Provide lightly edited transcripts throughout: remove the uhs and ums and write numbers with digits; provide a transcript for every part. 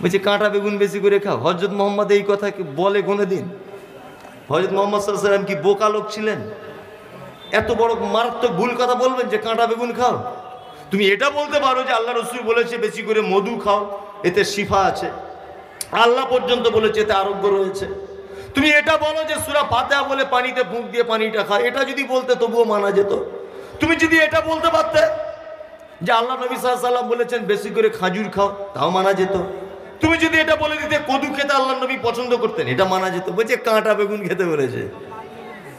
বলছে কাঁটা বেগুন বেশি করে খাও। হযরত মুহাম্মদ এই কথা কি বলে কোনোদিন? হযরত মুহাম্মদ সাল্লাল্লাহু আলাইহি ওয়াসাল্লাম কি বোকা লোক ছিলেন? এত বড় মারাত্মক ভুল কথা বলবেন যে কাঁটা বেগুন খাও? তুমি এটা বলতে পারো যে আল্লাহ রসুল বলেছে বেশি করে মধু খাও, এতে শিফা আছে। আল্লাহ পর্যন্ত বলেছে এতে আরোগ্য রয়েছে। তুমি এটা বলো যে সূরা ফাতিহা বলে পানিতে ফুঁক দিয়ে পানিটা খাও, এটা যদি বলতে তবুও মানা যেত। তুমি যদি এটা বলতে পারতে যে আল্লাহ নবী সাল্লাল্লাহু আলাইহি ওয়াসাল্লাম বলেছেন বেশি করে খাজুর খাও, তাও মানা যেত। তুমি যদি এটা বলে দিতে কদু খেতে আল্লাহ নবী পছন্দ করতেন, এটা মানা যেত। বলছে কাঁটা বেগুন খেতে বলেছে।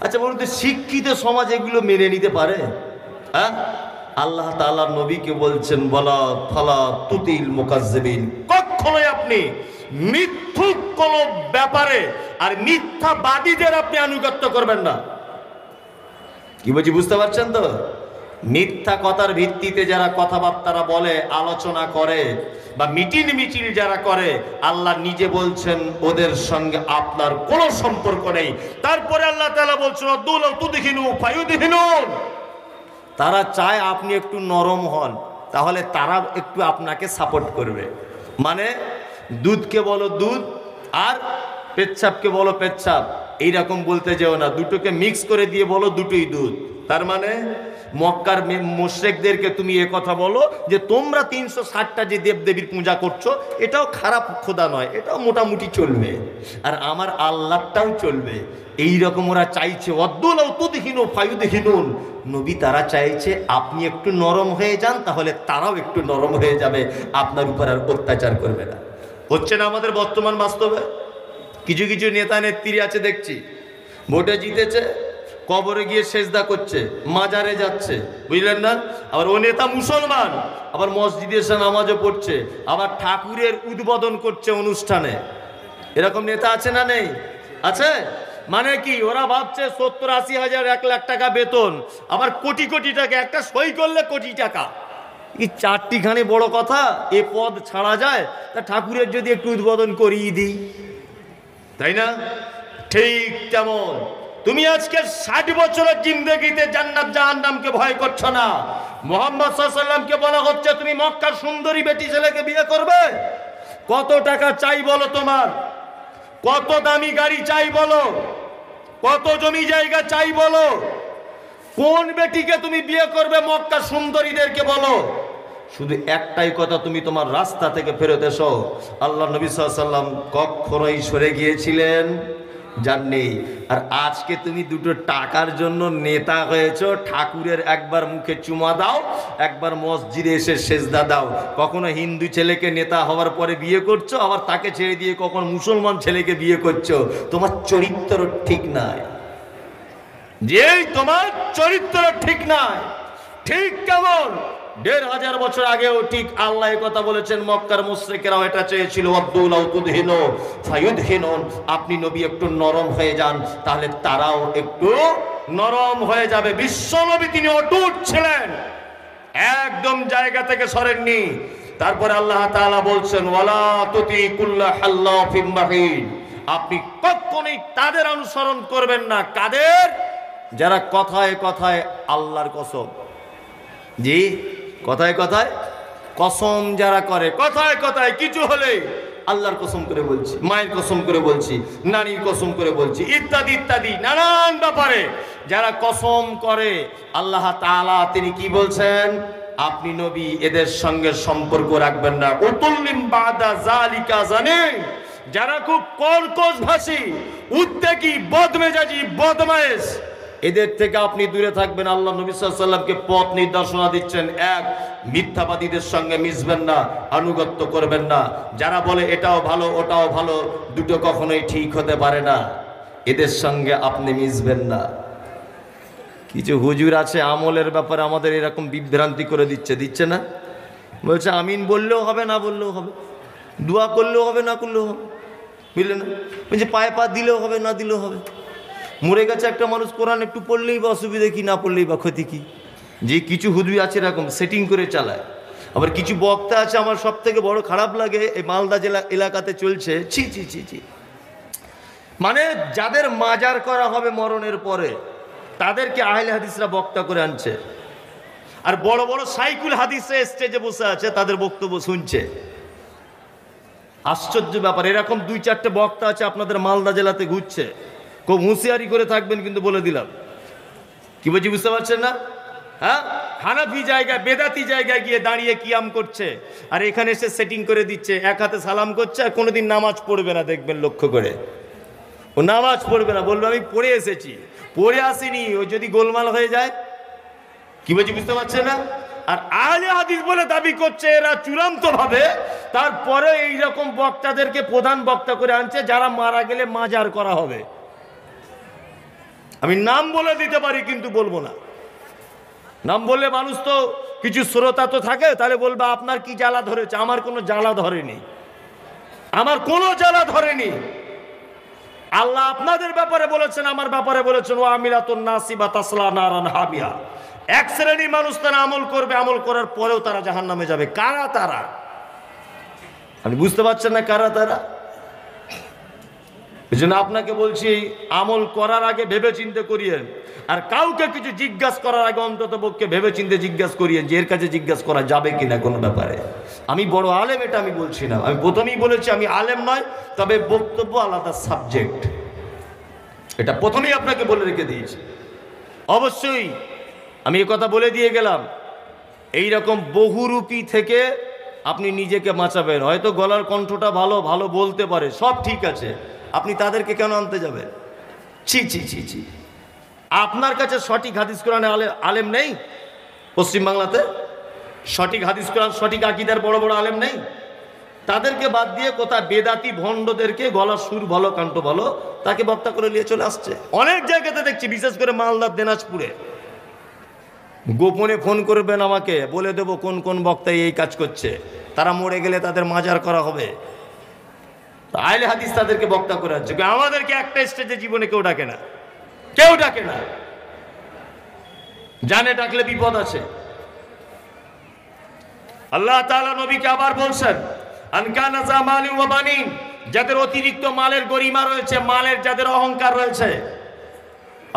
আচ্ছা বলুন তো, শিক্ষিত সমাজ এগুলো মেনে নিতে পারে? হ্যাঁ, আল্লাহ তাআলা নবীকে বলছেন বলা ফালা তুতিল মুকাজ্জিবিন, কখনোই আপনি মিথ্যুক কোন ব্যাপারে আর মিথ্যাবাদীদের আপনি আনুগত্য করবেন না। কি বলছি বুঝতে পারছেন তো? মিথ্যা কথার ভিত্তিতে যারা কথাবার্তা বলে, আলোচনা করে বা মিটিং মিছিল যারা করে, আল্লাহ নিজে বলছেন ওদের সঙ্গে আপনার কোনো সম্পর্ক নেই। তারপরে আল্লাহ তাআলা বলছেন আদুলাউ তুদহিনু ফায়ুদহিনুন, তারা চায় আপনি একটু নরম হন, তাহলে তারা একটু আপনাকে সাপোর্ট করবে। মানে দুধকে বলো দুধ আর পেচ্ছাপকে বলো পেচ্ছাপ, এইরকম বলতে যেও না, দুটোকে মিক্স করে দিয়ে বলো দুটোই দুধ। তার মানে মক্কার মুশরিকদেরকে তুমি এ কথা বলো যে তোমরা 360টা যে দেবদেবীর পূজা করছো এটাও খারাপ খোদা নয়, এটাও মোটামুটি চলবে, আর আমার আল্লাহটাও চলবে। এই রকম ওরা চাইছে। ওয়াদুলাউ তুদহিনু ফায়ুদহিনুন, নবী তারা চাইছে আপনি একটু নরম হয়ে যান, তাহলে তারাও একটু নরম হয়ে যাবে, আপনার উপর আর অত্যাচার করবে না। হচ্ছে না আমাদের বর্তমান বাস্তবে? কিছু কিছু নেতা নেত্রী আছে দেখছি, ভোটে জিতেছে, কবরে গিয়ে সেজদা করছে, মাজারে যাচ্ছে, বুঝলেন না? আবার ও নেতা মুসলমান, আবার মসজিদে এসে নামাজও পড়ছে, আবার ঠাকুরের উদ্বোধন করছে অনুষ্ঠানে। এরকম নেতা আছে না নেই? আছে। মানে কি, ওরা ভাবছে 70-80 হাজার 1 লাখ টাকা বেতন, আবার কোটি কোটি টাকা, একটা সই করলে কোটি টাকা। এই চারটিখানি বড় কথা, এ পদ ছাড়া যায়? তা ঠাকুরের যদি একটু উদ্বোধন করিয়ে দিই, তাই না? ঠিক তেমন তুমি আজকে 60 বছরের জিন্দেগিতে জান্নাত জাহান্নামকে ভয় করছো না। মুহাম্মদ সাল্লাল্লাহু আলাইহি ওয়াসাল্লামকে বলা হচ্ছে তুমি মক্কার সুন্দরী বেটি ছেলেকে বিয়ে করবে, কত টাকা চাই বলো, তোমার কত দামি গাড়ি চাই বলো, কত জমি জায়গা চাই বলো, কোন বেটিকে তুমি বিয়ে করবে মক্কার সুন্দরীদেরকে বলো। শুধু একটাই কথা, তুমি তোমার রাস্তা থেকে ফেরত এসো। আল্লাহ নবী সাল্লাল্লাহু আলাইহি ওয়াসাল্লাম কখনোই সরে গিয়েছিলেন? জাননি। আর আজকে তুমি দুটো টাকার জন্য নেতা হয়েছো, ঠাকুরের একবার মুখে চুমা দাও, একবার মসজিদে এসে সেজদা দাও। কখনো হিন্দু ছেলেকে নেতা হওয়ার পরে বিয়ে করছো, আবার তাকে ছেড়ে দিয়ে কখনো মুসলমান ছেলেকে বিয়ে করছো। তোমার চরিত্র ঠিক নাই, যেই তোমার চরিত্র ঠিক নাই। ঠিক কেমন 1500 বছর আগেও ঠিক আল্লাহ এই কথা বলেছেন, মক্কার মুশরিকেরাও এটা চেয়েছিল, আদুলাউ তুদহিনু ফায়ুদহিনুন, আপনি নবী একটু নরম হয়ে যান, তাহলে তারাও একটু নরম হয়ে যাবে। বিশ্ব নবী তিনি অটুট ছিলেন, একদম জায়গা থেকে সরেননি। তারপরে আল্লাহ তাআলা বলছেন ওয়ালা তুতি কুল্লা হাল্লাফিন মাহিন, আপনি কখনোই তাদের অনুসরণ করবেন না। কাদের? যারা কথায় কথায় আল্লাহর কসম, জি কথায় কথায় কসম যারা করে, কথায় কথায় কিছু হলে আল্লাহর কসম করে বলছি, মায়ের কসম করে বলছি, নানির কসম করে বলছি, ইত্যাদি ইত্যাদি নানান ব্যাপারে যারা কসম করে, আল্লাহ তাআলা তিনি কি বলছেন? আপনি নবী এদের সঙ্গে সম্পর্ক রাখবেন না। উতুল্লিম বাদা যালিকা জানেন, যারা খুব কর্কশ ভাষী, উদ্বেগী, বদমেজাজি, বদমায়েশ, এদের থেকে আপনি দূরে থাকবেন। আল্লাহ নবী সাল্লাল্লাহু আলাইহি ওয়াসাল্লামকে পথ নির্দেশনা দিচ্ছেন, এক, মিথ্যাবাদীদের সঙ্গে মিশবেন না, আনুগত্য করবেন না। যারা বলে এটাও ভালো ওটাও ভালো, দুটো কখনোই ঠিক হতে পারে না, এদের সঙ্গে আপনি মিশবেন না। কিছু হুজুর আছে আমলের ব্যাপারে আমাদের এরকম বিভ্রান্তি করে দিচ্ছে না? বলছে আমিন বললেও হবে, না বললেও হবে, দোয়া করলেও হবে, না করলেও হবে, বুঝলে না? বলছে পায়ে পা দিলেও হবে, না দিলেও হবে। মরে গেছে একটা মানুষ, কোরআন একটু পড়লেই বা অসুবিধা কি, না পড়লেই বা ক্ষতি কি? যে কিছু হুজুর আছে এরকম সেটিং করে চালায়। আবার কিছু বক্তা আছে, আমার সব থেকে বড় খারাপ লাগে, এই মালদা জেলা এলাকাতে চলছে, ছি ছি ছি ছি, মানে যাদের মাজার করা হবে মরণের পরে তাদেরকে আহলে হাদিসরা বক্তা করে আনছে, আর বড় বড় সাইকুল হাদিসে স্টেজে বসে আছে, তাদের বক্তব্য শুনছে। আশ্চর্য ব্যাপার, এরকম 2-4টে বক্তা আছে আপনাদের মালদা জেলাতে ঘুরছে, খুব হুঁশিয়ারি করে থাকবেন কিন্তু বলে দিলাম। কি বলছি বুঝতে পারছেন না? হ্যাঁ, হানাফি জায়গায় বেদাতি জায়গায় গিয়ে দাঁড়িয়ে কিয়াম করছে, আর এখানে এসে সেটিং করে দিচ্ছে, এক হাতে সালাম করছে, আর কোনোদিন নামাজ পড়বে না, দেখবেন লক্ষ্য করে ও নামাজ পড়বে না, বলবে আমি পড়ে এসেছি, পড়ে আসিনি, ও যদি গোলমাল হয়ে যায়। কি বলছি বুঝতে পারছে না? আর আহলে হাদিস বলে দাবি করছে এরা চূড়ান্ত ভাবে, তারপরে এইরকম বক্তাদেরকে প্রধান বক্তা করে আনছে যারা মারা গেলে মাজার করা হবে। আমি নাম বলে দিতে পারি কিন্তু বলবো না, নাম বললে মানুষ তো কিছু শ্রোতা তো থাকে, তাহলে বলবে আপনার কি জ্বালা ধরেছে। আমার কোনো জ্বালা ধরেনি, আমার কোনো জ্বালা ধরেনি। আল্লাহ আপনাদের ব্যাপারে বলেছেন, আমার ব্যাপারে বলেছেন, ও আমিলাতুন নাসিবা তাসলা নারান হামিয়া। এক শ্রেণী মানুষ তারা আমল করবে, আমল করার পরেও তারা জাহান্নামে যাবে। কারা তারা? আপনি বুঝতে পারছেন না কারা তারা? এই জন্য আপনাকে বলছি, আমল করার আগে ভেবে চিন্তে করিয়েন, আর কাউকে কিছু জিজ্ঞাসা করার আগে অন্তত পক্ষে ভেবে চিন্তে জিজ্ঞাসা করিয়েন যে এর কাছে জিজ্ঞাসা করা যাবে কিনা কোনো ব্যাপারে। আমি বড় আলেম এটা আমি বলছি না, আমি প্রথমেই বলেছি আমি আলেম নয়, তবে বক্তব্য আলাদা সাবজেক্ট, এটা প্রথমেই আপনাকে বলে রেখে দিয়েছি। অবশ্যই আমি কথা বলে দিয়ে গেলাম, এই রকম বহুরূপী থেকে আপনি নিজেকে বাঁচাবেন। হয়তো গলার কণ্ঠটা ভালো, ভালো বলতে পারে, সব ঠিক আছে, আপনি তাদেরকে কেন আনতে যাবেন? ছি ছি ছি ছি। আপনার কাছে সঠিক হাদিস কোরআনে আলেম নেই? পশ্চিমবাংলাতে সঠিক হাদিস কোরআন, সঠিক আকীদার বড় বড় আলেম নেই? তাদেরকে বাদ দিয়ে কোথায় বেদাতি ভণ্ডদেরকে গলার সুর ভালো, কণ্ঠ ভালো, তাকে বক্তা করে নিয়ে চলে আসছে। অনেক জায়গাতে দেখছি, বিশেষ করে মালদার দিনাজপুরে। গোপনে ফোন করবেন আমাকে, বলে দেবো কোন কোন বক্তাই এই কাজ করছে, তারা মরে গেলে তাদের মাজার করা হবে। আহলে হাদিস তাদেরকে বক্তা করে আসছে। আমাদেরকে একটা স্টেজে জীবনে কেউ ডাকে না, কেউ ডাকে না, জানে ডাকলে বিপদ আছে। আল্লাহ তাআলা নবীকে আবার বলছেন, আনকানা জামালি ওয়া বানিন, যাদের অতিরিক্ত মালের গরিমা রয়েছে, মালের যাদের অহংকার রয়েছে।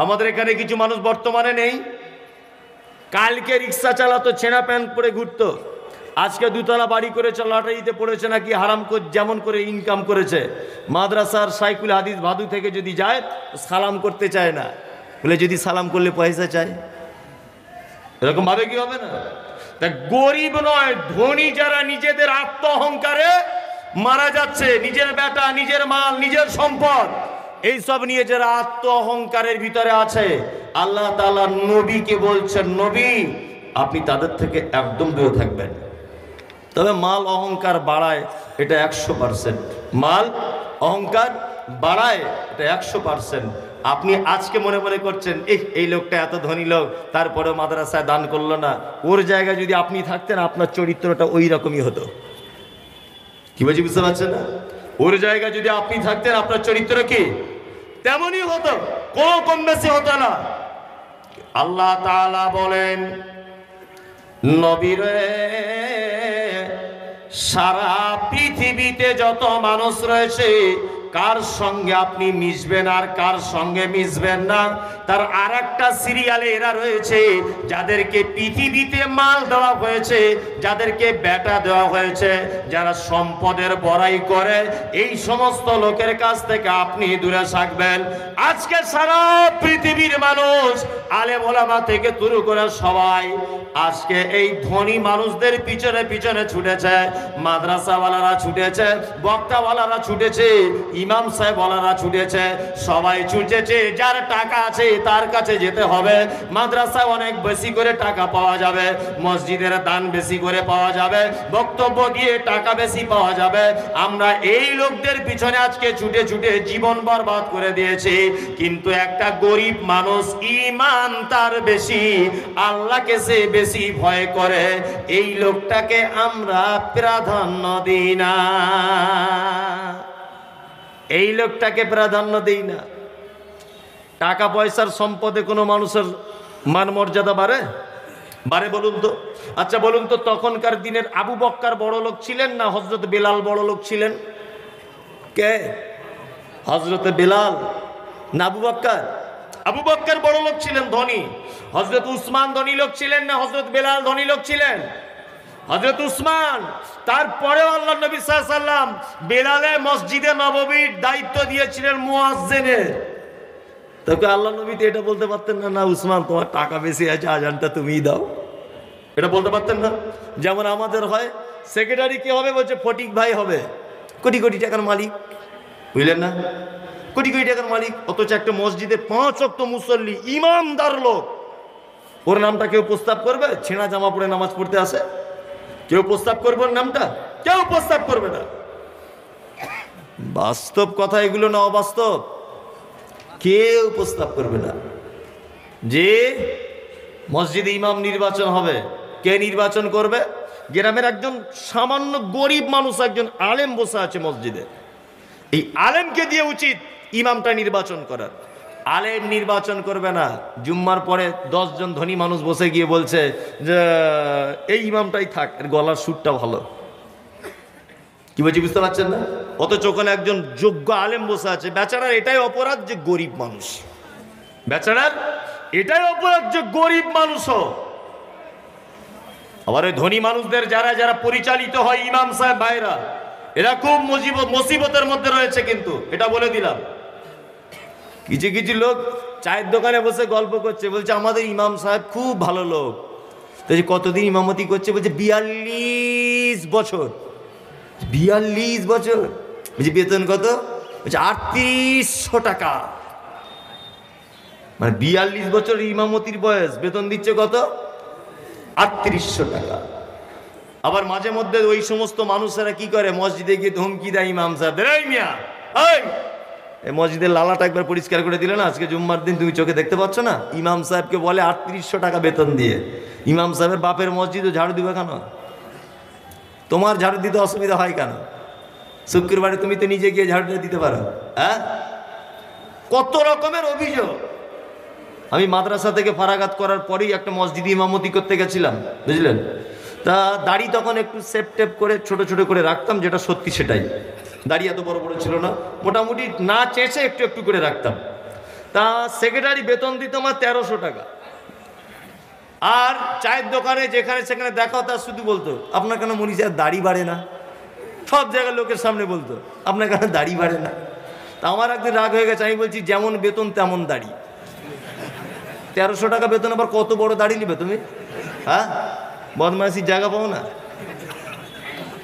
আমাদের এখানে কিছু মানুষ বর্তমানে নেই, কালকে রিক্সা চালাতো, ছেঁড়া প্যান্ট পরে ঘুরতো, আজকে দুতলা বাড়ি করেছে, লটারিতে পড়েছে নাকি, হারাম যেমন করে ইনকাম করেছে। মাদ্রাসার সাইকুল হাদিস ভাদু থেকে যদি যায়, সালাম করতে চায় না, বলে যদি সালাম করলে পয়সা চায়। এরকম ভাবে কি হবে না? তা গরিব নয়, ধনী যারা নিজেদের আত্ম অহংকারে মারা যাচ্ছে, নিজের বেটা, নিজের মাল, নিজের সম্পদ, এইসব নিয়ে যারা আত্ম অহংকারের ভিতরে আছে, আল্লাহ তাআলা নবীকে বলছেন, নবী আপনি তাদের থেকে একদম দূরে থাকবেন। তবে মাল অহংকার বাড়ায় এটা 100%, মাল অহংকার বাড়ায় এটা 100%। আপনি আজকে মনে মনে করছেন এই লোকটা এত ধনী লোক, তারপরে মাদ্রাসায় দান করলো না, ওর জায়গায় যদি আপনি থাকতেন আপনার চরিত্রটা ওই রকমই হতো। কি বলছি বুঝতে পারছেন না? ওর জায়গায় যদি আপনি থাকতেন আপনার চরিত্র কি তেমনই হতো, কোনো কম বেশি হতো না। আল্লাহ তাআলা বলেন, নবীরে সারা পৃথিবীতে যত মানুষ রয়েছে, কার সঙ্গে আপনি মিশবেন আর কার সঙ্গে মিশবেন না, তার আর একটা সিরিয়ালে এরা রয়েছে, যাদেরকে পৃথিবীতে মাল দেওয়া হয়েছে, যাদেরকে বেটা দেওয়া হয়েছে, যারা সম্পদের বড়াই করে, এই সমস্ত লোকের কাছ থেকে আপনি দূরে থাকবেন। আজকে সারা পৃথিবীর মানুষ, আলেম ওলামা থেকে শুরু করে সবাই আজকে এই ধনী মানুষদের পিছনে পিছনে ছুটেছে, মাদ্রাসাওয়ালারা ছুটেছে, বক্তাওয়ালারা ছুটেছে, ইমাম সাহেবওয়ালারা ছুটেছে, সবাই ছুটেছে। যার টাকা আছে তার কাছে যেতে হবে, মাদ্রাসায় অনেক বেশি করে টাকা পাওয়া যাবে, মসজিদের দান বেশি করে পাওয়া যাবে, বক্তব্য দিয়ে টাকা বেশি পাওয়া যাবে। আমরা এই লোকদের পিছনে আজকে ছুটে ছুটে জীবন বরবাদ করে দিয়েছি। কিন্তু একটা গরিব মানুষ, ঈমান তার বেশি, আল্লাহকে সে বেশি ভয় করে, এই লোকটাকে আমরা প্রাধান্য দিই না, এই লোকটাকে প্রাধান্য দিই না। টাকা পয়সার সম্পদে কোনো মানুষের মান মর্যাদা বাড়ে? বাড়ে বলুন তো? আচ্ছা বলুন তো, তখনকার দিনের আবু বক্কর বড় লোক ছিলেন না হযরত বেলাল বড় লোক ছিলেন? কে? হযরত বেলাল না আবু বক্কর? আবু বক্কর বড় লোক ছিলেন, ধনী। হযরত উসমান ধনী লোক ছিলেন না হযরত বেলাল ধনী লোক ছিলেন? হযরত উসমান, তারপরেও আল্লাহ নবী সাল্লাল্লাহু আলাইহি ওয়াসাল্লাম বেলালে মসজিদে নববীর দায়িত্ব দিয়েছিলেন মুয়াজ্জিনের। তবে আল্লাহ নবী তো এটা বলতে পারতেন না, না উসমান তোমার টাকা বেশি আছে, আজানটা তুমিই দাও, এটা বলতে পারতেন না? যেমন আমাদের হয়, সেক্রেটারি কি হবে বলছে ফটিক ভাই হবে, কোটি কোটি টাকার মালিক, বুঝলেন না, কোটি কোটি টাকার মালিক, অথচ একটা মসজিদে 5 ওয়াক্ত মুসল্লি ইমামদার লোক, ওর নামটা কেউ প্রস্তাব করবে? ছেঁড়া জামা পরে নামাজ পড়তে আসে, কেউ প্রস্তাব করবে ওর নামটা? কেউ প্রস্তাব করবে না। বাস্তব কথা এগুলো না অবাস্তব? কেউ প্রস্তাব করবে না। যে মসজিদে ইমাম নির্বাচন হবে, কে নির্বাচন করবে? গ্রামের একজন সামান্য গরিব মানুষ, একজন আলেম বসে আছে মসজিদে, এই আলেমকে দিয়ে উচিত ইমামটা নির্বাচন করার। আলেম নির্বাচন করবে না, জুম্মার পরে 10 জন ধনী মানুষ বসে গিয়ে বলছে যে এই ইমামটাই থাক, এর গলার সুরটা ভালো। কি বলছি বুঝতে পারছেন না? অথচ ওখানে একজন যোগ্য আলেম বসে আছে, বেচারার এটাই অপরাধ যে গরিব মানুষ, বেচারার এটাই অপরাধ যে গরিব মানুষও। আবার ওই ধনী মানুষদের যারা যারা পরিচালিত হয় ইমাম সাহেব ভাইরা, এরা খুব মুসিবতের মধ্যে রয়েছে, কিন্তু এটা বলে দিলাম। কিছু কিছু লোক চায়ের দোকানে বসে গল্প করছে, বলছে আমাদের ইমাম সাহেব খুব ভালো লোক। তো কতদিন ইমামতি করছে? বলছে 42 বছর। 42 বছর? বলছে বেতন কত? বলছে 3800 টাকা। মানে 42 বছর ইমামতির বয়স, বেতন দিচ্ছে কত? 3800 টাকা। আবার মাঝে মধ্যে ওই সমস্ত মানুষেরা কি করে, মসজিদে গিয়ে ধমকি দেয় ইমাম সাহেবদের, এই মিয়া, এই মসজিদের লালাটা একবার পরিষ্কার করে দিলে না, আজকে জুম্মার দিন তুমি চোখে দেখতে পাচ্ছ না? ইমাম সাহেবকে বলে 3800 টাকা বেতন দিয়ে। ইমাম সাহেবের বাপের মসজিদে ঝাড়ু দিবে কেন? তোমার ঝাড়ু দিতে অসুবিধা হয় কেন? শুক্রবারে তুমি তো নিজে গিয়ে ঝাড়ুটা দিতে পারো। হ্যাঁ, কত রকমের অভিযোগ। আমি মাদ্রাসা থেকে ফারাগাত করার পরেই একটা মসজিদে ইমামতি করতে গেছিলাম, বুঝলেন? তা দাড়ি তখন একটু সেপ টেপ করে ছোট ছোট করে রাখতাম, যেটা সত্যি সেটাই। দাড়ি এত বড় বড় ছিল না, মোটামুটি না চেঁচে একটু একটু করে রাখতাম। তা সেক্রেটারি বেতন দিত আমার 1300 টাকা। আর চায়ের দোকানে যেখানে সেখানে দেখা হতো, শুধু বলতো আপনার কেন মনি সাহেব দাড়ি বাড়ে না? সব জায়গায় লোকের সামনে বলতো আপনার কেন দাড়ি বাড়ে না? তা আমার একদিন রাগ হয়ে গেছে, আমি বলছি যেমন বেতন তেমন দাড়ি। 1300 টাকা বেতন, আবার কত বড় দাড়ি নিবে তুমি? হ্যাঁ, বদমাইশির জায়গা পাও না?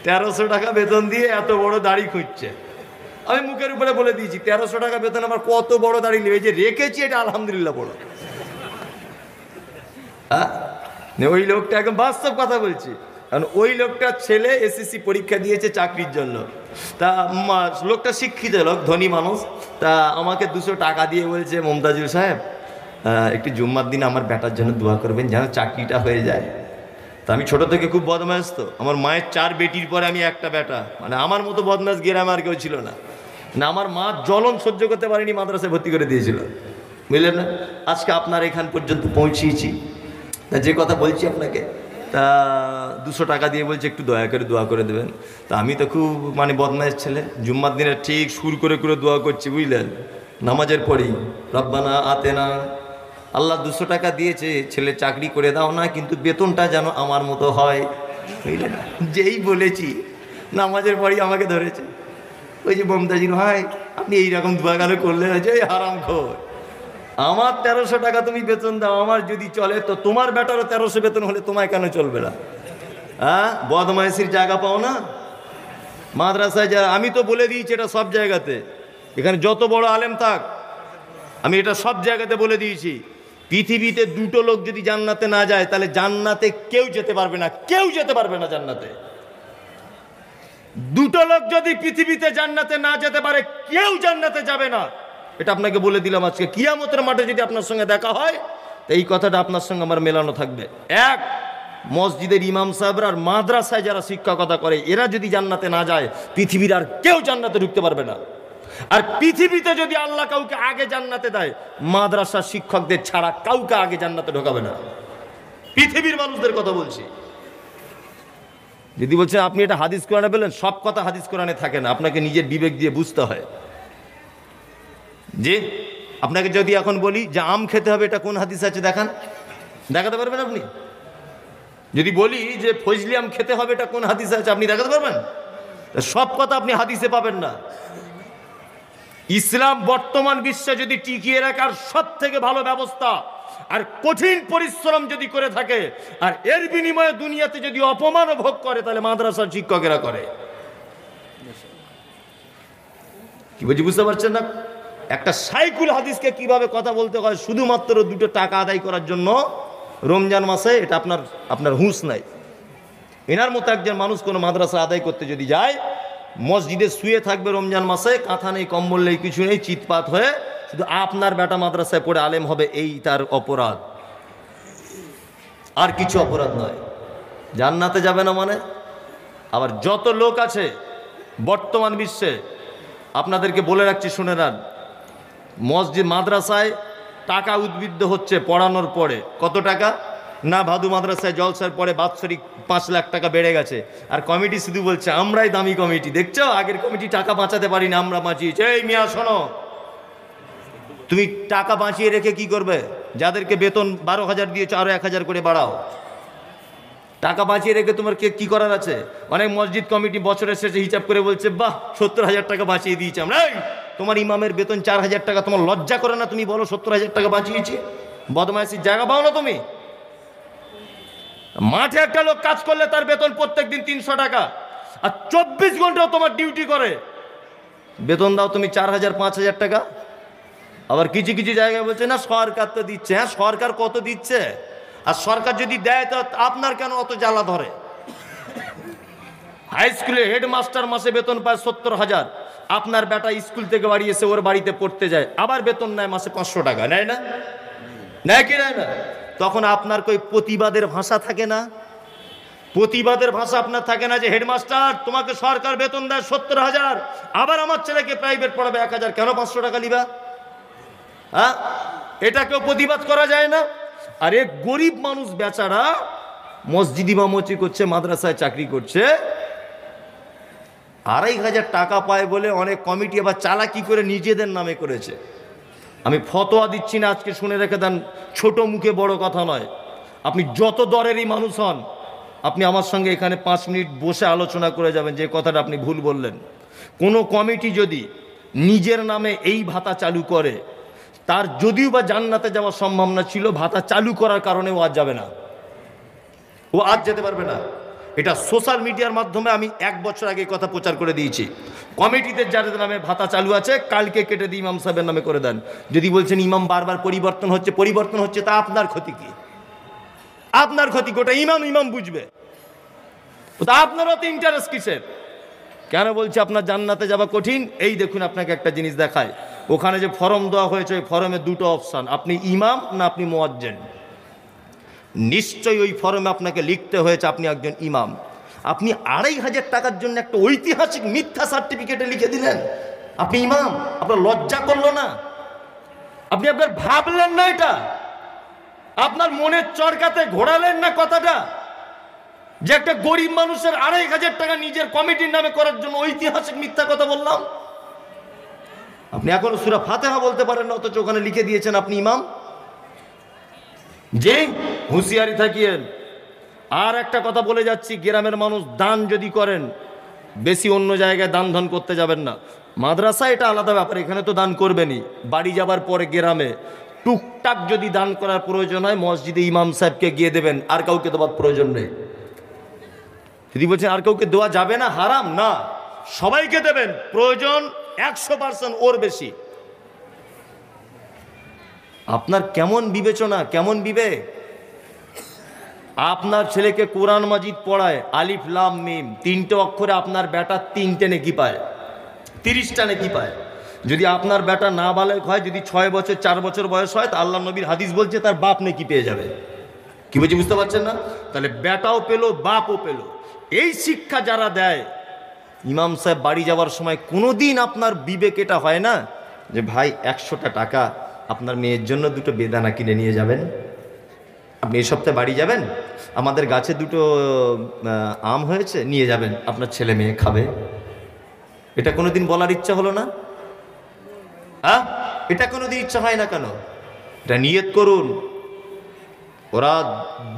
1300 টাকা বেতন দিয়ে এত বড় দাড়ি খুঁজছে। আমি মুখের উপরে বলে দিয়েছি 1300 টাকা বেতন আবার কত বড় দাড়ি নেবে, যে রেখেছি এটা আলহামদুলিল্লাহ বড়। হ্যাঁ, ওই লোকটা একদম বাস্তব কথা বলছি, কারণ ওই লোকটার ছেলে এসএসসি পরীক্ষা দিয়েছে চাকরির জন্য। তা লোকটা শিক্ষিত লোক, ধনী মানুষ। তা আমাকে 200 টাকা দিয়ে বলছে, মমতাজুল সাহেব একটু জুম্মার দিন আমার বেটার জন্য দোয়া করবেন যেন চাকরিটা হয়ে যায়। তা আমি ছোট থেকে খুব বদমাশ, তো আমার মায়ের 4 বেটির পরে আমি একটা বেটা, মানে আমার মতো বদমাশ গ্রামে আর কেউ ছিল না। না, আমার মা জ্বলন সহ্য করতে পারেনি, মাদ্রাসায় ভর্তি করে দিয়েছিল, বুঝলেন না? আজকে আপনার এখান পর্যন্ত পৌঁছিয়েছি। তা যে কথা বলছি আপনাকে, তা 200 টাকা দিয়ে বলছে একটু দয়া করে দোয়া করে দেবেন। তা আমি তো খুব মানে বদমাশ ছেলে, জুম্মার দিনে ঠিক সুর করে করে দোয়া করছি, বুঝলেন? নামাজের পরেই রব্বানা আতেনা, আল্লাহ 200 টাকা দিয়েছে, ছেলে চাকরি করে দাও না, কিন্তু বেতনটা যেন আমার মতো হয়, বুঝলেন? যেই বলেছি নামাজের পরেই আমাকে ধরেছে, ওই যে মমতাজির ভাই আপনি এইরকম দোয়া গান করলে হয়েছে হারাম খোর, আমার 1300 টাকা তুমি বেতন দাও, আমার যদি চলে তো তোমার বেটারও 1300 বেতন হলে তোমায় কেন চলবে না? হ্যাঁ, বদমাইশির জায়গা পাও না মাদ্রাসায়। যা আমি তো বলে দিয়েছি এটা সব জায়গাতে, এখানে যত বড় আলেম থাক, আমি এটা সব জায়গাতে বলে দিয়েছি, পৃথিবীতে 2টো লোক যদি জান্নাতে না যায় তাহলে জান্নাতে কেউ যেতে পারবে না, কেউ যেতে পারবে না জান্নাতে। 2টো লোক যদি পৃথিবীতে জান্নাতে না যেতে পারে, কেউ জান্নাতে যাবে না, এটা আপনাকে বলে দিলাম। আজকে কিয়ামতের মাঠে যদি আপনার সঙ্গে দেখা হয়, এই কথাটা আপনার সঙ্গে আমার মেলানো থাকবে। এক, মসজিদের ইমাম সাহেবরা আর মাদ্রাসায় যারা শিক্ষকতা করে, এরা যদি জান্নাতে না যায়, পৃথিবীর আর কেউ জান্নাতে ঢুকতে পারবে না। আর পৃথিবীতে যদি আল্লাহ কাউকে আগে জান্নাতে দেয়, মাদ্রাসার শিক্ষকদের ছাড়া কাউকে আগে জান্নাতে ঢোকাবে না। পৃথিবীর মানুষদের কথা বলছি। যদি বলছেন আপনি এটা হাদিস কোরআনে বললেন, সব কথা হাদিস কোরআনে থাকে না, আপনাকে নিজের বিবেক দিয়ে বুঝতে হয়। যে আপনাকে যদি এখন বলি যে আম খেতে হবে, এটা কোন হাদিস আছে দেখান, দেখাতে পারবেন আপনি? যদি বলি যে ফজলি আম খেতে হবে, এটা কোন হাদিসে আছে আপনি দেখাতে পারবেন? সব কথা আপনি হাদিসে পাবেন না। ইসলাম বর্তমান বিশ্বে যদি টিকিয়ে রাখার সব থেকে ভালো ব্যবস্থা আর কঠিন পরিশ্রম যদি করে থাকে, আর এর বিনিময়ে দুনিয়াতে যদি অপমান ভোগ করে, তাহলে মাদ্রাসার শিক্ষকেরা করে। কি বলছি বুঝতে পারছেন না? একটা সাইকুল হাদিসকে কিভাবে কথা বলতে হয় শুধুমাত্র দুটো টাকা আদায় করার জন্য রমজান মাসে, এটা আপনার হুঁশ নাই। এনার মতো একজন মানুষ কোনো মাদ্রাসা আদায় করতে যদি যায়, মসজিদে শুয়ে থাকবে রমজান মাসে, কাঁথা নেই, কম্বল নেই, কিছু নেই, চিৎপাত হয়ে শুধু আপনার বেটা মাদ্রাসায় পড়ে আলেম হবে, এই তার অপরাধ, আর কিছু অপরাধ নয়। জান্নাতে যাবে না মানে? আবার যত লোক আছে বর্তমান বিশ্বে, আপনাদেরকে বলে রাখছি শুনে নেন, মসজিদ মাদ্রাসায় টাকা উদ্বৃদ্ধ হচ্ছে পড়ানোর পরে। কত টাকা না? ভাদু মাদ্রাসায় জলসার পরে বাৎসরিক 5 লাখ টাকা বেড়ে গেছে, আর কমিটি শুধু বলছে আমরাই দামি কমিটি। দেখছো, আগের কমিটি টাকা বাঁচাতে পারি না, আমরা বাঁচিয়েছি। এই মিয়া শোনো, তুমি টাকা বাঁচিয়ে রেখে কি করবে? যাদেরকে বেতন 12,000 দিয়েছো, আরো 1,000 করে বাড়াও। টাকা বাঁচিয়ে রেখে তোমার কি করার আছে? অনেক মসজিদ কমিটি বছরের শেষে হিসাব করে বলছে বাহ 70,000 টাকা বাঁচিয়ে দিয়েছি আমরা। তোমার ইমামের বেতন 4,000 টাকা, তোমার লজ্জা করে না? তুমি বলো 70,000 টাকা বাঁচিয়েছি। বদমাইশির জায়গা পাও না তুমি? মাঠে একটা লোক কাজ করলে তার বেতন প্রত্যেক দিন 300 টাকা, আর 24 ঘন্টাও তোমার ডিউটি করে, বেতন দাও তুমি 4,000 5,000 টাকা। আবার কিছু কিছু জায়গায় বলছে না সরকার তো দিচ্ছে। হ্যাঁ, সরকার কত দিচ্ছে? আর সরকার যদি দেয় তো আপনার কেন অত জ্বালা ধরে? হাই স্কুলে হেডমাস্টার মাসে বেতন পায় 70,000, আপনার বেটা স্কুল থেকে বাড়ি এসে ওর বাড়িতে পড়তে যায়, আবার বেতন নেয় মাসে 500 টাকা। নেয় না? নেয় কি নেয় না? তখন আপনার কই প্রতিবাদের ভাষা থাকে না? প্রতিবাদের ভাষা আপনার থাকে না যে হেডমাস্টার তোমাকে সরকার বেতন দেয় 70,000, আবার আমার ছেলেকে প্রাইভেট পড়াবে 1,000, কেন 500 টাকা নিবা? হ্যাঁ, এটাকেও প্রতিবাদ করা যায় না? আর এক গরিব মানুষ বেচারা মসজিদ ইমামতি করছে, মাদ্রাসায় চাকরি করছে, 2,500 টাকা পায় বলে অনেক কমিটি আবার চালাকি করে নিজেদের নামে করেছে। আমি ফতোয়া দিচ্ছি না, আজকে শুনে রেখে দেন, ছোট মুখে বড় কথা নয়। আপনি যত দরেরই মানুষ হন, আপনি আমার সঙ্গে এখানে 5 মিনিট বসে আলোচনা করে যাবেন যে কথাটা আপনি ভুল বললেন। কোনো কমিটি যদি নিজের নামে এই ভাতা চালু করে, তার যদিও বা জান্নাতে যাওয়ার সম্ভাবনা ছিল, ভাতা চালু করার কারণে ও আজ যাবে না, ও আজ যেতে পারবে না। এটা সোশ্যাল মিডিয়ার মাধ্যমে আমি 1 বছর আগে কথা প্রচার করে দিয়েছি। কমিটিতে যাদের নামে ভাতা চালু আছে, কালকে কেটে দিয়ে ইমাম সাহেবের নামে করে দেন। যদি বলছেন ইমাম বারবার পরিবর্তন হচ্ছে, তা আপনার ক্ষতি কি? আপনার ক্ষতি গোটা ইমাম বুঝবে, তা আপনারও তো ইন্টারেস্ট কিসের? কেন বলছি আপনার জান্নাতে যাওয়া কঠিন? এই দেখুন, আপনাকে একটা জিনিস দেখায়, ওখানে যে ফর্ম দেওয়া হয়েছে, ওই ফর্মে 2টো অপশান, আপনি ইমাম না আপনি মুয়াজ্জিন। নিশ্চয়ই ওই ফর্মে আপনাকে লিখতে হয়েছে আপনি একজন ইমাম। আপনি 2,500 টাকার জন্য একটা ঐতিহাসিক মিথ্যা সার্টিফিকেটে লিখে দিলেন আপনি ইমাম। আপনার লজ্জা করলো না? আপনি একবার ভাবলেন না? এটা আপনার মনের চরকাতে ঘোরালেন না কথাটা, যে একটা গরিব মানুষের 2,500 টাকা নিজের কমিটির নামে করার জন্য ঐতিহাসিক মিথ্যা কথা বললাম? আপনি এখনো সূরা ফাতিহা বলতে পারেন না, অথচ ওখানে লিখে দিয়েছেন আপনি ইমাম। যে হুঁশিয়ারি থাকিয়েন। আর একটা কথা বলে যাচ্ছি, গ্রামের মানুষ দান যদি করেন, বেশি অন্য জায়গায় দান ধন করতে যাবেন না। মাদ্রাসা এটা আলাদা ব্যাপার, এখানে তো দান করবেনই। বাড়ি যাবার পরে গ্রামে টুকটাক যদি দান করার প্রয়োজন হয়, মসজিদে ইমাম সাহেবকে গিয়ে দেবেন, আর কাউকে দেওয়ার প্রয়োজন নেই। যদি বলছেন আর কাউকে দেওয়া যাবে না, হারাম না, সবাইকে দেবেন, প্রয়োজন 100% ওর বেশি। আপনার কেমন বিবেচনা, কেমন বিবেক? আপনার ছেলেকে কোরআন মাজিদ পড়ায়, আলিফ লাম মিম 3টে অক্ষরে আপনার বেটা 3টে নেকি পায়, 30টা নেকি পায়। যদি আপনার বেটা নাবালেগ হয়, যদি 6 বছর 4 বছর বয়স হয়, তা আল্লাহ নবীর হাদিস বলছে তার বাপ নেকি পেয়ে যাবে। কি বলছি বুঝতে পারছেন না? তাহলে বেটাও পেলো, বাপও পেলো। এই শিক্ষা যারা দেয়, ইমাম সাহেব বাড়ি যাওয়ার সময় কোনোদিন আপনার বিবেক এটা হয় না যে ভাই 100টা টাকা আপনার মেয়ের জন্য 2টো বেদানা কিনে নিয়ে যাবেন, আপনি এই সপ্তাহে বাড়ি যাবেন, আমাদের গাছে 2টো আম হয়েছে, নিয়ে যাবেন, আপনার ছেলে মেয়ে খাবে। এটা কোনোদিন বলার ইচ্ছা হলো না? হ্যাঁ, এটা কোনোদিন ইচ্ছা হয় না কেন? এটা নিয়ত করুন, ওরা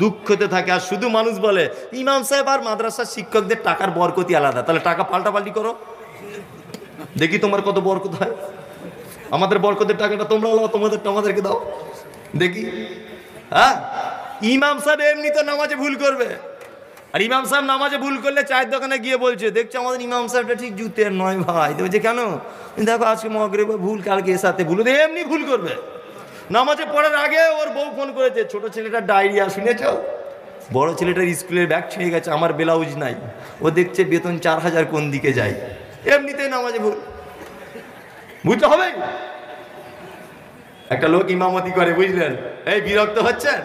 দুঃখতে থাকে। আর শুধু মানুষ বলে ইমাম সাহেব আর মাদ্রাসার শিক্ষকদের টাকার বরকতি আলাদা, তাহলে টাকা পাল্টাপাল্টি করো, দেখি তোমার কত বরকত হয়। আমাদের বরকতের টাকাটা তোমরা লাও, তোমাদেরটা আমাদেরকে দাও দেখি। হ্যাঁ, ইমাম সাহেব এমনি তো নামাজে ভুল করবে, আর ইমাম সাহেব নামাজে ভুল করলে চায়ের দোকানে গিয়ে বলছে দেখছো আমাদের ইমাম সাহেবটা ঠিক জুতের নয় ভাই। তো বলছে কেন? দেখো আজকে মগরিবে ভুল, কালকে এসাতে ভুল, এমনি ভুল করবে। নামাজে পড়ার আগে ওর বউ ফোন করেছে, ছোট ছেলেটার ডায়রিয়া শুনেছ, বড় ছেলেটার স্কুলের ব্যাগ ছিঁড়ে গেছে, আমার ব্লাউজ নাই, ও দেখছে বেতন 4000 কোন দিকে যায়। এমনিতেই নামাজে ভুল, বুঝতে হবে। একটা লোক ইমামতি করে, বুঝলেন? এই বিরক্ত হচ্ছেন?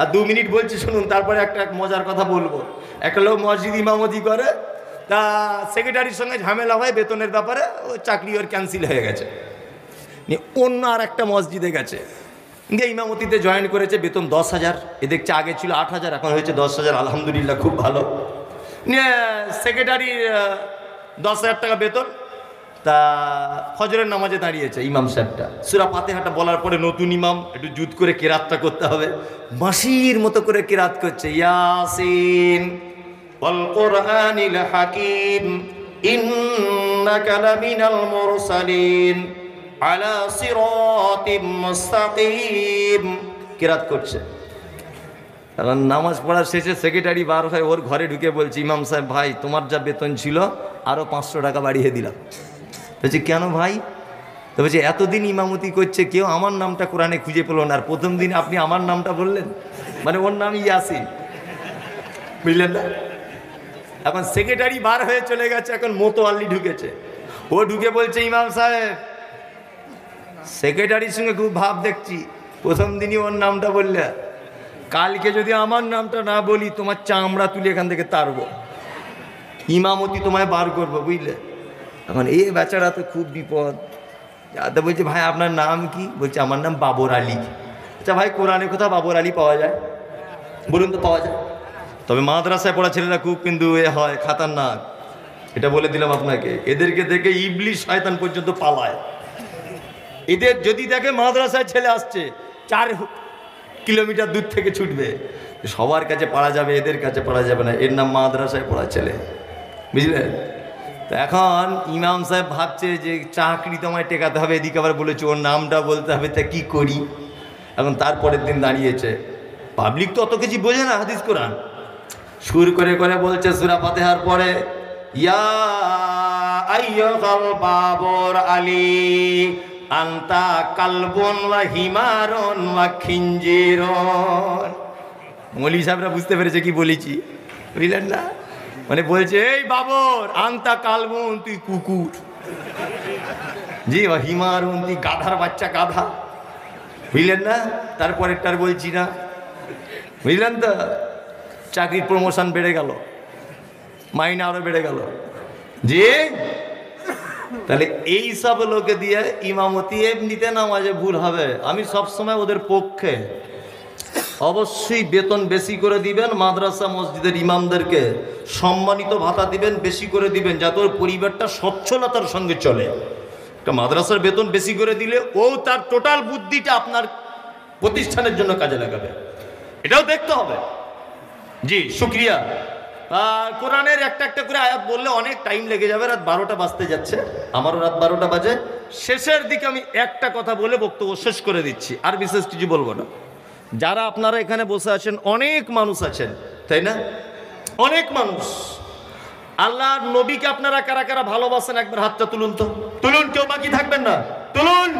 আর 2 মিনিট বলছি শুনুন, তারপরে একটা মজার কথা বলবো। একটা লোক মসজিদ ইমামতি করে, তা সেক্রেটারির সঙ্গে ঝামেলা হয় বেতনের ব্যাপারে, ও চাকরি ওর ক্যান্সেল হয়ে গেছে, অন্য আর একটা মসজিদে গেছে, গিয়ে ইমামতিতে জয়েন করেছে, বেতন 10,000। এ দেখছে আগে ছিল 8,000, এখন হয়েছে 10,000, আলহামদুলিল্লাহ খুব ভালো। নিয়ে সেক্রেটারির 10,000 টাকা বেতন। তা ফজরের নামাজে দাঁড়িয়েছে ইমাম সাহেবটা, সূরা ফাতিহাটা বলার পরে নতুন ইমাম একটু জুত করে কেরাতটা করতে হবে, বাঁশির মতো করে কেরাত করছে, ইয়াসিন ওয়াল কুরআনিল হাকিম ইন্নাকা লামিনাল মুরসালিন আলা সিরাতিম মুস্তাকিম, কেরাত করছে। এখন নামাজ পড়ার শেষে সেক্রেটারি বার হয়ে ওর ঘরে ঢুকে বলছে, ইমাম সাহেব ভাই তোমার যা বেতন ছিল আরও 500 টাকা বাড়িয়ে দিলাম। বলছে কেন ভাই? তো বলছে এতদিন ইমামতি করছে, কেউ আমার নামটা কোরআনে খুঁজে পেল না, আর প্রথম দিন আপনি আমার নামটা বললেন, মানে ওর নাম ইয়াসিন, বুঝলেন না? এখন সেক্রেটারি বার হয়ে চলে গেছে, এখন মোতোয়াল্লি ঢুকেছে, ও ঢুকে বলছে ইমাম সাহেব সেক্রেটারির সঙ্গে খুব ভাব দেখছি, প্রথম দিনই ওর নামটা বললে, কালকে যদি আমার নামটা না বলি তোমার চামড়া তুলে এখান থেকে তাড়বো, ইমামতি তোমায় বার করবো, বুঝলে? এখন এই বেচারা তো খুব বিপদ। তো বলছে ভাই আপনার নাম কি? বলছে আমার নাম বাবর আলী। আচ্ছা ভাই কোরআনে কোথাও বাবর আলী পাওয়া যায়? বলুন তো পাওয়া যায়? তবে মাদ্রাসায় পড়া ছেলেরা খুব কিন্তু হয় খাতারনাক, এটা বলে দিলাম আপনাকে। এদেরকে দেখে ইবলিশ শয়তান পর্যন্ত পালায়। এদের যদি দেখে মাদ্রাসায় ছেলে আসছে 4 কিলোমিটার দূর থেকে ছুটবে। সবার কাছে পড়া যাবে, এদের কাছে পড়া যাবে না, এর নাম মাদ্রাসায় পড়া ছেলে, বুঝলেন? তো এখন ইমাম সাহেব ভাবছে যে চাকরি তো আমায় টেকাতে হবে, এদিকে আবার বলেছে ওর নামটা বলতে হবে, তা কি করি? এখন তারপরের দিন দাঁড়িয়েছে, পাবলিক তো অত কিছু বোঝে না হাদিস কোরআন, সুর করে করে বলছে সূরা ফাতিহার পরে, ইয়া আইয়ুহাল বাবর আলী আনতা কালবুন ওয়া হিমারুন ওয়া খিনজিরুন। মৌলভী সাহেবরা বুঝতে পেরেছে কি বলেছি, বুঝলেন না? মানে বলছে এই বাবর আনতা কালবুন, তুই কুকুর, জি, ওয়া হিমারুন, তুই গাধার বাচ্চা, গাধা, বুঝলেন না? তারপরেরটার বলছি না, বুঝলেন তো? চাকরির প্রমোশন বেড়ে গেল, মাইনে আরো বেড়ে গেল, জি। তাহলে এই সব লোকে দিয়ে ইমামতি এমনিতে নামাজে ভুল হবে। আমি সবসময় ওদের পক্ষে, অবশ্যই বেতন বেশি করে দিবেন, মাদ্রাসা মসজিদের ইমামদেরকে সম্মানিত ভাতা দিবেন, বেশি করে দিবেন, যাতে ওর পরিবারটা সচ্ছলতার সঙ্গে চলে। একটা মাদ্রাসার বেতন বেশি করে দিলে ও তার টোটাল বুদ্ধিটা আপনার প্রতিষ্ঠানের জন্য কাজে লাগাবে, এটাও দেখতে হবে। জি, শুক্রিয়া। আর কোরআনের একটা একটা করে আয়াত বললে অনেক টাইম লেগে যাবে, রাত 12টা বাজতে যাচ্ছে, আমারও রাত 12টা বাজে। শেষের দিকে আমি একটা কথা বলে বক্তব্য শেষ করে দিচ্ছি, আর বিশেষ কিছু বলবো না। যারা আপনারা এখানে বসে আছেন, অনেক মানুষ আছেন, তাই না? অনেক মানুষ। আল্লাহর নবীকে আপনারা কারা কারা ভালোবাসেন একবার হাতটা তুলুন তো, তুলুন, কেউ বাকি থাকবেন না, তুলুন।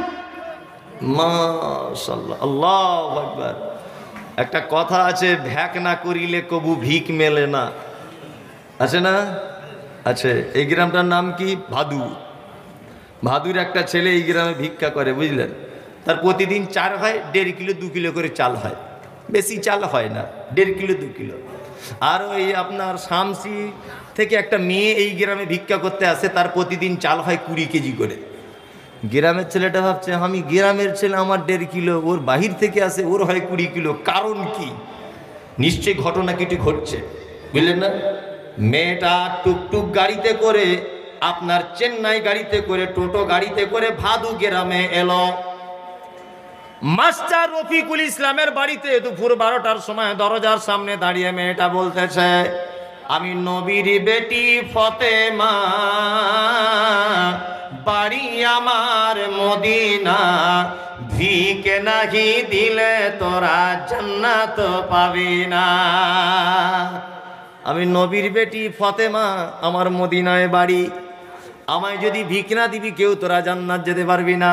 মাশাআল্লাহ, আল্লাহু আকবার। একটা কথা আছে, ভ্যাক না করিলে কবু ভিক মেলে না, আছে না? আছে। এই গ্রামটার নাম কি? ভাদু। ভাদুর একটা ছেলে এই গ্রামে ভিক্ষা করে, বুঝলেন? তার প্রতিদিন 4 হয়, 1.5 কিলো 2 কিলো করে চাল হয়, বেশি চাল হয় না, 1.5 কিলো 2 কিলো। আর ওই আপনার শামসি থেকে একটা মেয়ে এই গ্রামে ভিক্ষা করতে আসে, তার প্রতিদিন চাল হয় 20 কেজি করে। গ্রামের ছেলেটা ভাবছে আমি গ্রামের ছেলে, আমার 1.5 কিলো, ওর বাহির থেকে আসে ওর হয় 20 কিলো, কারণ কি? নিশ্চয়ই ঘটনা কিছু ঘটছে, বুঝলেন না? মেয়েটা টুকটুক গাড়িতে করে, আপনার চেন্নাই গাড়িতে করে, টোটো গাড়িতে করে ভাদু গ্রামে এলো। মাস্টার রফিকুল ইসলামের বাড়িতে দুপুর 12টার সময় দরজার সামনে দাঁড়িয়ে মেয়েটা বলতেছে, আমি নবীর বেটি ফতেমা, বাড়ি আমার মদিনা, ভিকে নাহি দিলে তোরা জান্নাত পাবি না। আমি নবীর বেটি ফতেমা, আমার মদিনায় বাড়ি, আমায় যদি ভিক না দিবি কেউ তোরা জান্নাত যেতে পারবি না।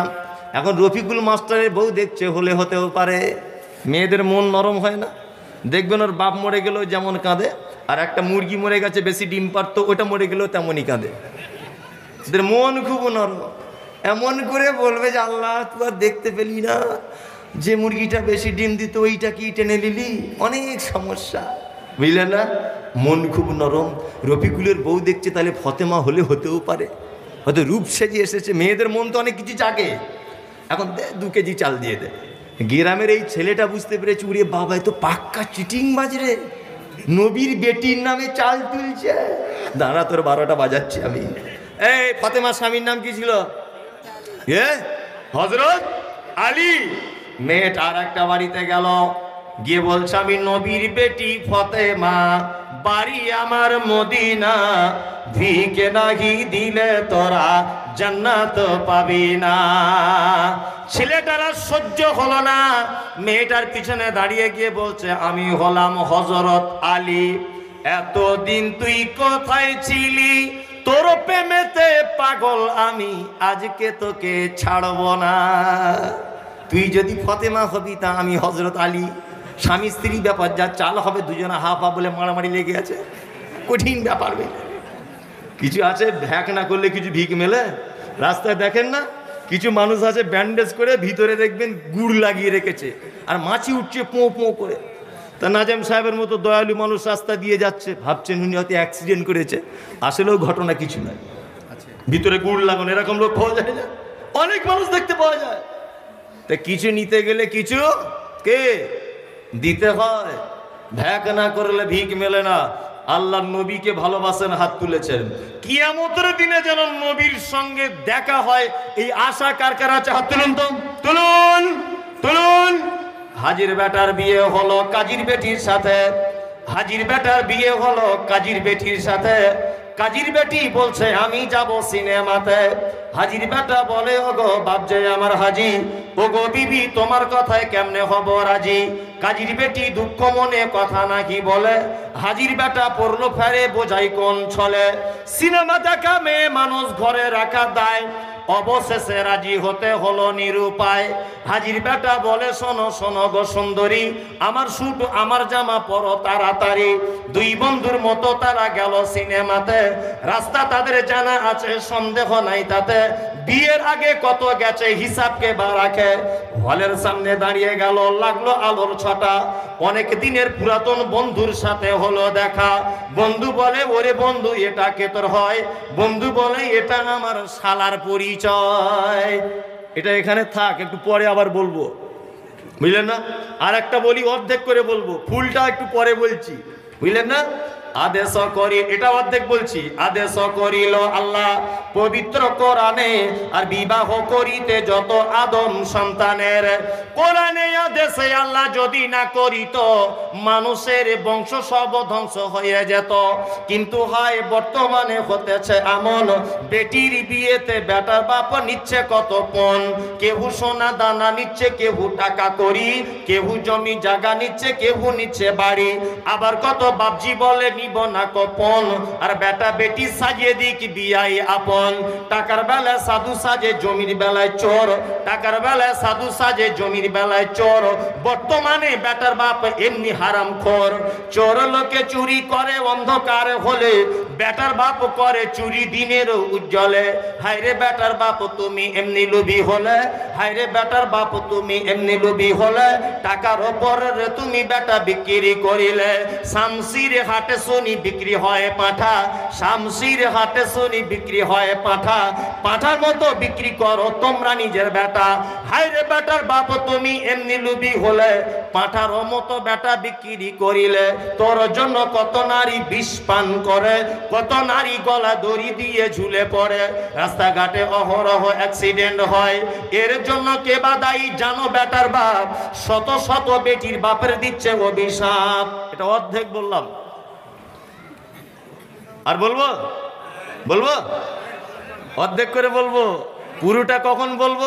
এখন রফিকুল মাস্টারের বউ দেখছে, হলে হতেও পারে। মেয়েদের মন নরম হয় না? দেখবেন ওর বাপ মরে গেলেও যেমন কাঁদে, আর একটা মুরগি মরে গেছে বেশি ডিম পারতো, ওটা মরে গেলেও তেমনই কাঁদে। ওদের মন খুব নরম। এমন করে বলবে যে আল্লাহ তুই আর দেখতে পেলি না, যে মুরগিটা বেশি ডিম দিত ওইটা কি টেনে নিলি, অনেক সমস্যা, বুঝলেন না? মন খুব নরম। রফিকুলের বউ দেখছে, তাহলে ফতেমা হলে হতেও পারে, হয়তো রূপ সেজে এসেছে। মেয়েদের মন তো অনেক কিছু জাগে। এখন 2 কেজি চাল দিয়ে দে। গ্রামের এই ছেলেটা বুঝতে পেরেছে, উড়ে বাবা এ তো পাক্কা চিটিং বাজরে, নবীর বেটির নামে চাল তুলছে। দাঁড়া তোর 12টা বাজাচ্ছি আমি। এই ফতেমা স্বামীর নাম কি ছিল? হযরত আলী। মেয়েটা আর একটা বাড়িতে গেল, গিয়ে বলছে, আমি নবীর বেটি ফতেমা, বাড়ি আমার মদিনা, ভিকে নাহি দিলে তোরা জান্নাত পাবি না। ছেলেটার সহ্য হলো না, মেয়েটার পিছনে দাঁড়িয়ে গিয়ে বলছে, আমি হলাম হযরত আলী, এতদিন তুই কোথায় ছিলি, তোর প্রেমেতে পাগল আমি, আজকে তোকে ছাড়ব না। তুই যদি ফতেমা হবি তা আমি হযরত আলী। স্বামী স্ত্রী ব্যাপার, যা চাল হবে দুজনে হাফ হাফ বলে মারামারি লেগে আছে, কঠিন ব্যাপার। কিছু আছে ভ্যাক না করলে কিছু ভিক মেলে। রাস্তায় দেখেন না, কিছু মানুষ আছে ব্যান্ডেজ করে ভিতরে দেখবেন গুড় লাগিয়ে রেখেছে, আর মাছি উঠছে পোঁ পোঁ করে। তা নাজেম সাহেবের মতো দয়ালু মানুষ রাস্তা দিয়ে যাচ্ছে, ভাবছেন উনি হয়তো অ্যাক্সিডেন্ট করেছে, আসলেও ঘটনা কিছু নয়, ভিতরে গুড় লাগানো। এরকম লোক পাওয়া যায় না? অনেক মানুষ দেখতে পাওয়া যায়। তা কিছু নিতে গেলে কিছু কে দিতে হয়, ভ্যাক না করলে ভিক মেলে না। আল্লাহ নবীকে ভালোবাসেন, হাত তুলেছেন। কিয়ামতের দিনে যেন নবীর সঙ্গে দেখা হয়, এই আশা কার কার আছে? হাত তুলুন তো, তুলুন তুলুন। হাজির বেটার বিয়ে হলো কাজীর বেটির সাথে, হাজির বেটার বিয়ে হলো কাজীর বেটির সাথে। কাজীর বেটি বলছে আমি যাব সিনেমাতে। হাজির বেটা বলে, ওগো বাপজে আমার হাজি, ওগো বিবি তোমার কথায় কেমনে হব রাজি। কাজীর বেটি দুঃখ মনে কথা নাকি বলে, হাজির বেটা পড়লো ফেরে বোঝাই কোন ছলে। সিনেমা দেখা মেয়ে মানুষ ঘরে রাখা দায়, অবশেষে রাজি হতে হলো নিরুপায়। হাজির বেটা বলে, শোনো শোনো গো সুন্দরী, আমার স্যুট আমার জামা পরো তাড়াতাড়ি। দুই বন্ধুর মতো তারা গেল সিনেমাতে, রাস্তা তাদের জানা আছে সন্দেহ নাই তাতে। বিয়ের আগে কত গেছে হিসাবকে বা রাখে। হলের সামনে দাঁড়িয়ে গেল, লাগলো আলোর ছটা। অনেক দিনের পুরাতন বন্ধুর সাথে হলো দেখা। বন্ধু বলে, ওরে বন্ধু এটা কে তোর হয়? বন্ধু বলে, এটা আমার শালার পরিচয়। এটা এখানে থাক, একটু পরে আবার বলবো, বুঝলেন না? আর একটা বলি, অর্ধেক করে বলবো, ফুলটা একটু পরে বলছি, বুঝলেন না? আদেশ করি, এটা অর্ধেক বলছি। আদেশ করিল আল্লাহ পবিত্র কোরআনে, আর বিবাহ করিতে যত আদম সন্তানের। কোরআনে আদেশে আল্লাহ যদি না করিত, মানুষের বংশ সব ধ্বংস হয়ে যেত। কিন্তু হয় বর্তমানে হতেছে এমন, বেটির বিয়েতে বেটার বাপ নিচ্ছে কত পণ। কেউ সোনা দানা নিচ্ছে, কেউ টাকা করি, কেউ জমি জায়গা নিচ্ছে, কেউ নিচ্ছে বাড়ি। আবার কত বাপজি বলে নিব না কপন, আর বেটা বেটি সাজিয়ে দিক বিয়াই আপন। টাকার বেলায় সাধু সাজে, জমির বেলায় চোর। টাকার বেলায় সাধু সাজে, জমির বেলায় চোর। বর্তমানে বেটার বাপ এমনি হারামখোর। চোর লোকে চুরি করে অন্ধকার হলে, বেটার বাপ করে চুরি দিনের উজ্জ্বলে। হায়রে বেটার বাপ তুমি এমনি লোভী হলে, হায়রে বেটার বাপ তুমি এমনি লোভী হলে। টাকার ওপর তুমি বেটা বিক্রি করিলে। শামসির হাটে শুনি বিক্রি হয় পাঁঠা, শামসির হাটে শুনি বিক্রি হয় পাঁঠা। পাঁঠার মতো বিক্রি করো তোমরা নিজের বেটা। হায়রে বেটার বাপ তুমি এমনি লোভী হলে, পাঁঠার মতো বেটা বিক্রি করিলে। তোর জন্য কত নারী বিষ পান করে, কত নারী গলা দড়ি দিয়ে ঝুলে পড়ে। রাস্তাঘাটে অহরহ অ্যাক্সিডেন্ট হয়, এর জন্য কে বা দায়ী জানো? বেটার বাপ শত শত বেটির বাপের দিচ্ছে অভিশাপ। এটা অর্ধেক বললাম, আর বলবো বলবো অর্ধেক করে বলবো, পুরোটা কখন বলবো